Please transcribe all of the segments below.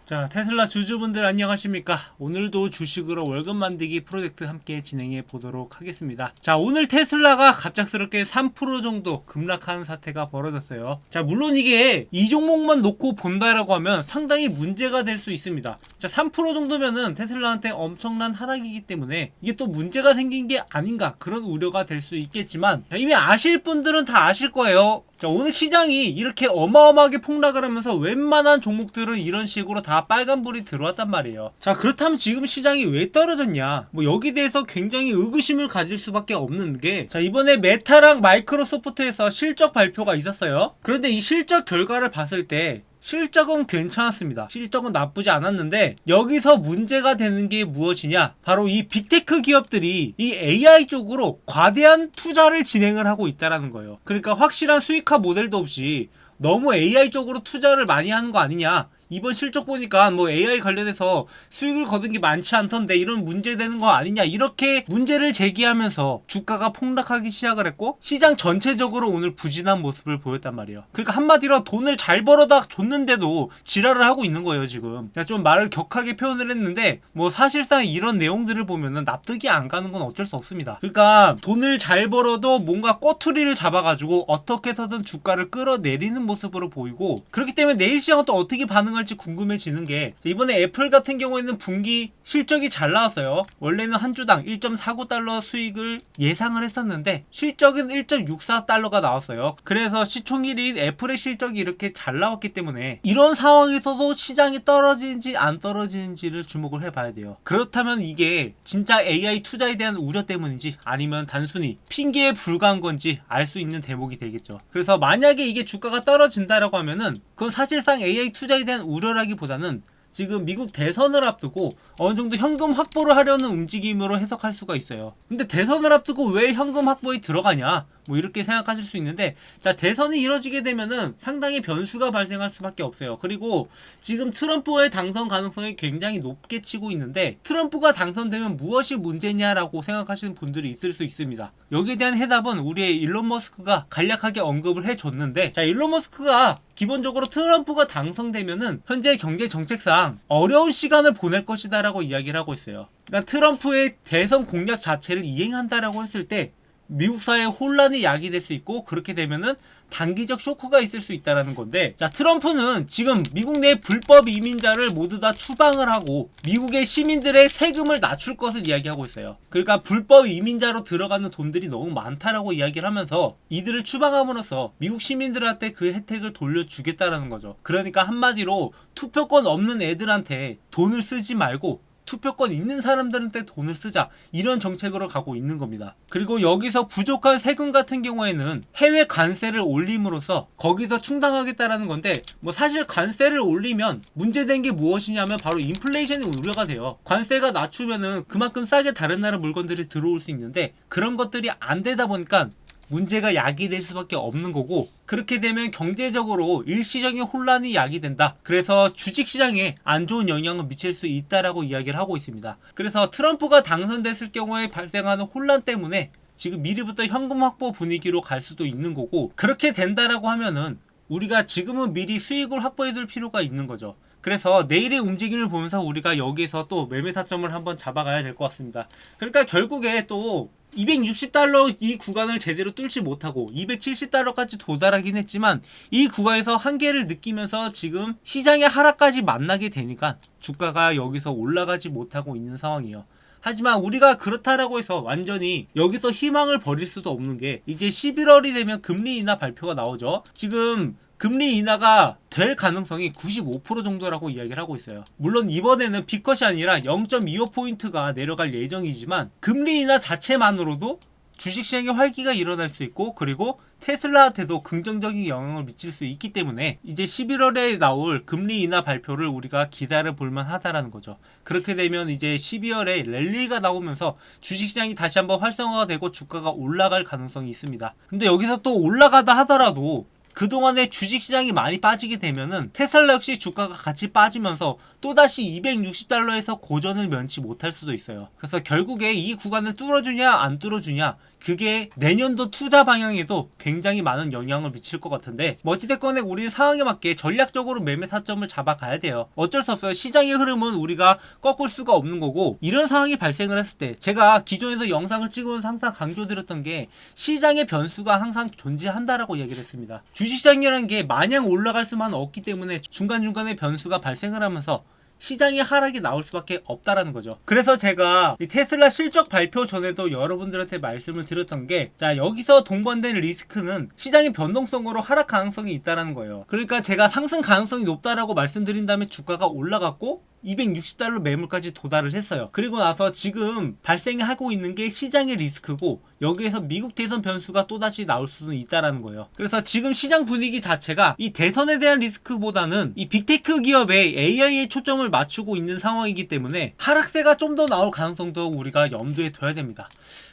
자, 테슬라 주주분들 안녕하십니까? 오늘도 주식으로 월급 만들기 프로젝트 함께 진행해 보도록 하겠습니다. 자, 오늘 테슬라가 갑작스럽게 3% 정도 급락하는 사태가 벌어졌어요. 자, 물론 이게 이 종목만 놓고 본다라고 하면 상당히 문제가 될 수 있습니다. 자, 3% 정도면은 테슬라한테 엄청난 하락이기 때문에 이게 또 문제가 생긴 게 아닌가 그런 우려가 될 수 있겠지만, 자, 이미 아실 분들은 다 아실 거예요. 자, 오늘 시장이 이렇게 어마어마하게 폭락을 하면서 웬만한 종목들은 이런 식으로 다 빨간불이 들어왔단 말이에요. 자, 그렇다면 지금 시장이 왜 떨어졌냐? 뭐 여기 대해서 굉장히 의구심을 가질 수밖에 없는 게, 자, 이번에 메타랑 마이크로소프트에서 실적 발표가 있었어요. 그런데 이 실적 결과를 봤을 때 실적은 괜찮았습니다. 실적은 나쁘지 않았는데 여기서 문제가 되는 게 무엇이냐? 바로 이 빅테크 기업들이 이 AI 쪽으로 과대한 투자를 진행을 하고 있다는 거예요. 그러니까 확실한 수익화 모델도 없이 너무 AI 쪽으로 투자를 많이 하는 거 아니냐? 이번 실적 보니까 뭐 AI 관련해서 수익을 거둔 게 많지 않던데 이런 문제 되는 거 아니냐, 이렇게 문제를 제기하면서 주가가 폭락하기 시작을 했고, 시장 전체적으로 오늘 부진한 모습을 보였단 말이에요. 그러니까 한마디로 돈을 잘 벌어다 줬는데도 지랄을 하고 있는 거예요. 지금 좀 말을 격하게 표현을 했는데, 뭐 사실상 이런 내용들을 보면은 납득이 안 가는 건 어쩔 수 없습니다. 그러니까 돈을 잘 벌어도 뭔가 꼬투리를 잡아가지고 어떻게 해서든 주가를 끌어내리는 모습으로 보이고, 그렇기 때문에 내일 시장은 또 어떻게 반응할지 궁금해지는 게, 이번에 애플 같은 경우에는 분기 실적이 잘 나왔어요. 원래는 한 주당 1.49달러 수익을 예상을 했었는데 실적은 1.64달러가 나왔어요. 그래서 시총일인 애플의 실적이 이렇게 잘 나왔기 때문에 이런 상황에서도 시장이 떨어지는지 안 떨어지는지를 주목을 해봐야 돼요. 그렇다면 이게 진짜 AI 투자에 대한 우려 때문인지 아니면 단순히 핑계에 불과한 건지 알 수 있는 대목이 되겠죠. 그래서 만약에 이게 주가가 떨어진다라고 하면은 그건 사실상 AI 투자에 대한 우려라기보다는 지금 미국 대선을 앞두고 어느 정도 현금 확보를 하려는 움직임으로 해석할 수가 있어요. 근데 대선을 앞두고 왜 현금 확보에 들어가냐, 뭐 이렇게 생각하실 수 있는데, 자, 대선이 이뤄지게 되면은 상당히 변수가 발생할 수밖에 없어요. 그리고 지금 트럼프의 당선 가능성이 굉장히 높게 치고 있는데, 트럼프가 당선되면 무엇이 문제냐라고 생각하시는 분들이 있을 수 있습니다. 여기에 대한 해답은 우리의 일론 머스크가 간략하게 언급을 해줬는데, 자, 일론 머스크가 기본적으로 트럼프가 당선되면은 현재 경제 정책상 어려운 시간을 보낼 것이다 라고 이야기를 하고 있어요. 그러니까 트럼프의 대선 공약 자체를 이행한다라고 했을 때 미국 사회의 혼란이 야기될 수 있고, 그렇게 되면은 단기적 쇼크가 있을 수 있다는 건데, 자, 트럼프는 지금 미국 내 불법 이민자를 모두 다 추방을 하고 미국의 시민들의 세금을 낮출 것을 이야기하고 있어요. 그러니까 불법 이민자로 들어가는 돈들이 너무 많다라고 이야기를 하면서 이들을 추방함으로써 미국 시민들한테 그 혜택을 돌려주겠다라는 거죠. 그러니까 한마디로 투표권 없는 애들한테 돈을 쓰지 말고 투표권 있는 사람들한테 돈을 쓰자, 이런 정책으로 가고 있는 겁니다. 그리고 여기서 부족한 세금 같은 경우에는 해외 관세를 올림으로써 거기서 충당하겠다라는 건데, 뭐 사실 관세를 올리면 문제된 게 무엇이냐면 바로 인플레이션이 우려가 돼요. 관세가 낮추면은 그만큼 싸게 다른 나라 물건들이 들어올 수 있는데 그런 것들이 안 되다 보니까 문제가 야기될 수밖에 없는 거고, 그렇게 되면 경제적으로 일시적인 혼란이 야기된다. 그래서 주식시장에 안 좋은 영향을 미칠 수 있다라고 이야기를 하고 있습니다. 그래서 트럼프가 당선됐을 경우에 발생하는 혼란 때문에 지금 미리부터 현금 확보 분위기로 갈 수도 있는 거고, 그렇게 된다라고 하면은 우리가 지금은 미리 수익을 확보해둘 필요가 있는 거죠. 그래서 내일의 움직임을 보면서 우리가 여기서 또 매매 타점을 한번 잡아가야 될 것 같습니다. 그러니까 결국에 또 260달러 이 구간을 제대로 뚫지 못하고 270달러까지 도달하긴 했지만 이 구간에서 한계를 느끼면서 지금 시장의 하락까지 만나게 되니까 주가가 여기서 올라가지 못하고 있는 상황이에요. 하지만 우리가 그렇다라고 해서 완전히 여기서 희망을 버릴 수도 없는 게, 이제 11월이 되면 금리 인하 발표가 나오죠. 지금 금리 인하가 될 가능성이 95% 정도라고 이야기를 하고 있어요. 물론 이번에는 B컷이 아니라 0.25포인트가 내려갈 예정이지만 금리 인하 자체만으로도 주식시장에 활기가 일어날 수 있고, 그리고 테슬라한테도 긍정적인 영향을 미칠 수 있기 때문에 이제 11월에 나올 금리 인하 발표를 우리가 기다려 볼만 하다라는 거죠. 그렇게 되면 이제 12월에 랠리가 나오면서 주식시장이 다시 한번 활성화가 되고 주가가 올라갈 가능성이 있습니다. 근데 여기서 또 올라가다 하더라도 그동안에 주식시장이 많이 빠지게 되면은 테슬라 역시 주가가 같이 빠지면서 또다시 260달러에서 고전을 면치 못할 수도 있어요. 그래서 결국에 이 구간을 뚫어주냐 안 뚫어주냐, 그게 내년도 투자 방향에도 굉장히 많은 영향을 미칠 것 같은데, 뭐 어찌됐건 우리 상황에 맞게 전략적으로 매매 타점을 잡아가야 돼요. 어쩔 수 없어요. 시장의 흐름은 우리가 꺾을 수가 없는 거고, 이런 상황이 발생을 했을 때 제가 기존에서 영상을 찍으면서 항상 강조드렸던 게 시장의 변수가 항상 존재한다라고 얘기를 했습니다. 주식시장이라는 게 마냥 올라갈 수만 없기 때문에 중간중간에 변수가 발생을 하면서 시장이 하락이 나올 수밖에 없다라는 거죠. 그래서 제가 이 테슬라 실적 발표 전에도 여러분들한테 말씀을 드렸던 게, 자, 여기서 동반된 리스크는 시장의 변동성으로 하락 가능성이 있다라는 거예요. 그러니까 제가 상승 가능성이 높다라고 말씀드린 다음에 주가가 올라갔고 $260 매물까지 도달을 했어요. 그리고 나서 지금 발생하고 있는 게 시장의 리스크고, 여기에서 미국 대선 변수가 또다시 나올 수는 있다라는 거예요. 그래서 지금 시장 분위기 자체가 이 대선에 대한 리스크보다는 이 빅테크 기업의 AI에 초점을 맞추고 있는 상황이기 때문에 하락세가 좀 더 나올 가능성도 우리가 염두에 둬야 됩니다.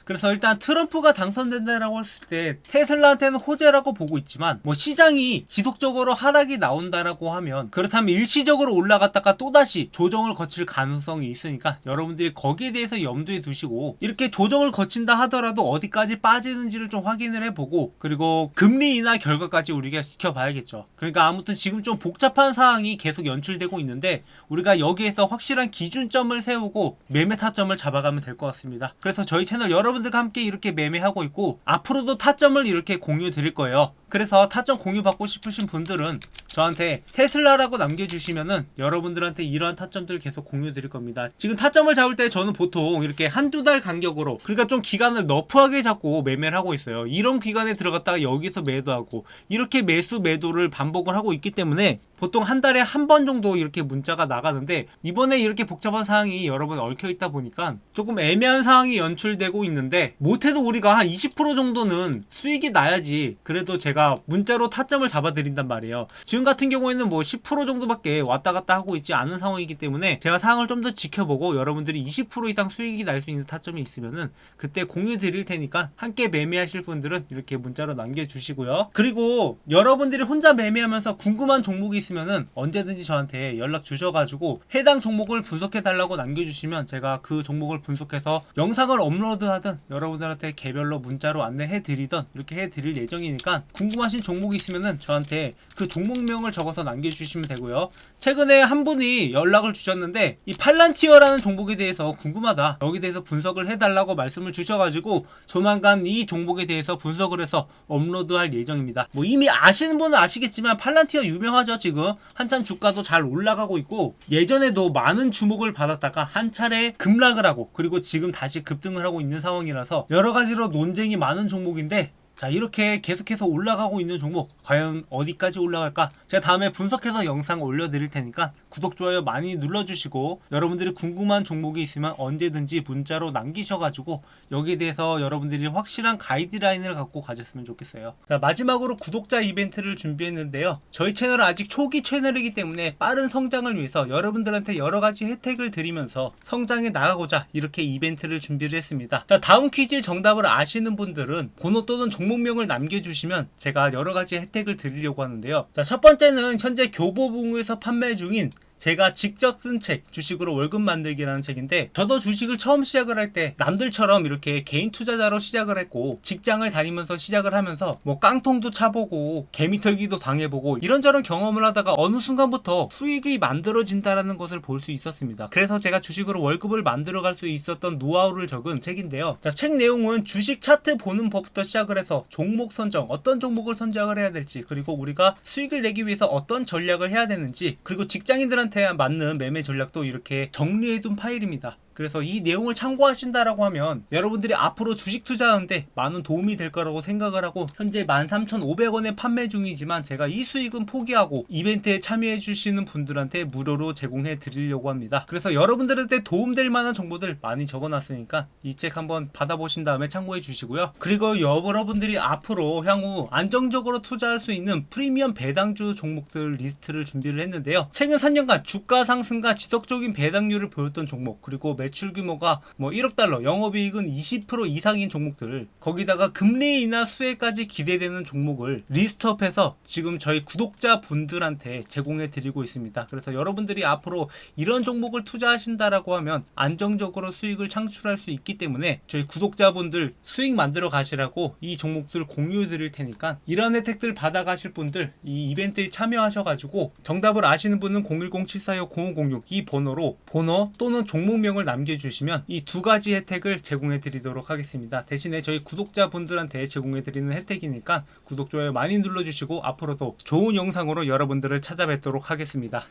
그래서 일단 트럼프가 당선된다라고 했을 때 테슬라한테는 호재라고 보고 있지만, 뭐 시장이 지속적으로 하락이 나온다라고 하면, 그렇다면 일시적으로 올라갔다가 또다시 조정을 거칠 가능성이 있으니까 여러분들이 거기에 대해서 염두에 두시고, 이렇게 조정을 거친다 하더라도 어디까지 빠지는지를 좀 확인을 해보고, 그리고 금리 인하 결과까지 우리가 지켜봐야겠죠. 그러니까 아무튼 지금 좀 복잡한 상황이 계속 연출되고 있는데, 우리가 여기에서 확실한 기준점을 세우고 매매 타점을 잡아가면 될 것 같습니다. 그래서 저희 채널 여러분들과 함께 이렇게 매매하고 있고, 앞으로도 타점을 이렇게 공유 드릴 거예요. 그래서 타점 공유 받고 싶으신 분들은 저한테 테슬라라고 남겨주시면은 여러분들한테 이러한 타점들 계속 공유 드릴 겁니다. 지금 타점을 잡을 때 저는 보통 이렇게 한두 달 간격으로, 그러니까 좀 기간을 너프하게 잡고 매매를 하고 있어요. 이런 기간에 들어갔다가 여기서 매도하고, 이렇게 매수 매도를 반복을 하고 있기 때문에 보통 한 달에 한 번 정도 이렇게 문자가 나가는데, 이번에 이렇게 복잡한 상황이 여러분 얽혀있다 보니까 조금 애매한 상황이 연출되고 있는데, 못해도 우리가 한 20% 정도는 수익이 나야지 그래도 제가 문자로 타점을 잡아드린단 말이에요. 지금 같은 경우에는 뭐 10% 정도밖에 왔다 갔다 하고 있지 않은 상황이기 때문에 제가 상황을 좀 더 지켜보고 여러분들이 20% 이상 수익이 날 수 있는 타점이 있으면은 그때 공유 드릴 테니까 함께 매매하실 분들은 이렇게 문자로 남겨주시고요. 그리고 여러분들이 혼자 매매하면서 궁금한 종목이 있으면은 언제든지 저한테 연락 주셔가지고 해당 종목을 분석해 달라고 남겨주시면 제가 그 종목을 분석해서 영상을 업로드하든 여러분들한테 개별로 문자로 안내해 드리든 이렇게 해 드릴 예정이니까, 궁금하신 종목이 있으면은 저한테 그 종목명을 적어서 남겨주시면 되고요. 최근에 한 분이 연락을 주셨는데, 이 팔란티어라는 종목에 대해서 궁금하다, 여기 대해서 분석을 해달라고 말씀을 주셔가지고 조만간 이 종목에 대해서 분석을 해서 업로드할 예정입니다. 뭐 이미 아시는 분은 아시겠지만 팔란티어 유명하죠. 지금 한참 주가도 잘 올라가고 있고, 예전에도 많은 주목을 받았다가 한 차례 급락을 하고, 그리고 지금 다시 급등을 하고 있는 상황이라서 여러가지로 논쟁이 많은 종목인데, 자, 이렇게 계속해서 올라가고 있는 종목 과연 어디까지 올라갈까? 제가 다음에 분석해서 영상 올려드릴 테니까 구독, 좋아요 많이 눌러주시고, 여러분들이 궁금한 종목이 있으면 언제든지 문자로 남기셔가지고 여기에 대해서 여러분들이 확실한 가이드라인을 갖고 가졌으면 좋겠어요. 자, 마지막으로 구독자 이벤트를 준비했는데요. 저희 채널은 아직 초기 채널이기 때문에 빠른 성장을 위해서 여러분들한테 여러가지 혜택을 드리면서 성장해 나가고자 이렇게 이벤트를 준비를 했습니다. 자, 다음 퀴즈 정답을 아시는 분들은 번호 또는 종목명을 남겨주시면 제가 여러가지 혜택을 드리려고 하는데요. 자, 첫 번째는 현재 교보문고에서 판매 중인 제가 직접 쓴 책, 주식으로 월급 만들기라는 책인데, 저도 주식을 처음 시작을 할 때 남들처럼 이렇게 개인 투자자로 시작을 했고, 직장을 다니면서 시작을 하면서 뭐 깡통도 차보고 개미털기도 당해보고 이런저런 경험을 하다가 어느 순간부터 수익이 만들어진다라는 것을 볼 수 있었습니다. 그래서 제가 주식으로 월급을 만들어갈 수 있었던 노하우를 적은 책인데요. 자, 책 내용은 주식 차트 보는 법부터 시작을 해서 종목 선정, 어떤 종목을 선정을 해야 될지, 그리고 우리가 수익을 내기 위해서 어떤 전략을 해야 되는지, 그리고 직장인들한테 맞는 매매 전략도 이렇게 정리해둔 파일입니다. 그래서 이 내용을 참고하신다라고 하면 여러분들이 앞으로 주식 투자하는데 많은 도움이 될 거라고 생각을 하고, 현재 13,500원에 판매 중이지만 제가 이 수익은 포기하고 이벤트에 참여해 주시는 분들한테 무료로 제공해 드리려고 합니다. 그래서 여러분들한테 도움될 만한 정보들 많이 적어놨으니까 이 책 한번 받아보신 다음에 참고해 주시고요. 그리고 여러분들이 앞으로 향후 안정적으로 투자할 수 있는 프리미엄 배당주 종목들 리스트를 준비를 했는데요. 최근 3년간 주가 상승과 지속적인 배당률을 보였던 종목, 그리고 매출 규모가 뭐 1억 달러, 영업이익은 20% 이상인 종목들, 거기다가 금리이나 수혜까지 기대되는 종목을 리스트업해서 지금 저희 구독자분들한테 제공해 드리고 있습니다. 그래서 여러분들이 앞으로 이런 종목을 투자하신다라고 하면 안정적으로 수익을 창출할 수 있기 때문에 저희 구독자분들 수익 만들어 가시라고 이 종목들 공유해 드릴 테니까 이런 혜택들 받아 가실 분들 이 이벤트에 참여하셔가지고 정답을 아시는 분은 010-745-0506 이 번호로 번호 또는 종목명을 남겨주시면 이 두 가지 혜택을 제공해 드리도록 하겠습니다. 대신에 저희 구독자분들한테 제공해 드리는 혜택이니까 구독, 좋아요 많이 눌러주시고 앞으로도 좋은 영상으로 여러분들을 찾아뵙도록 하겠습니다.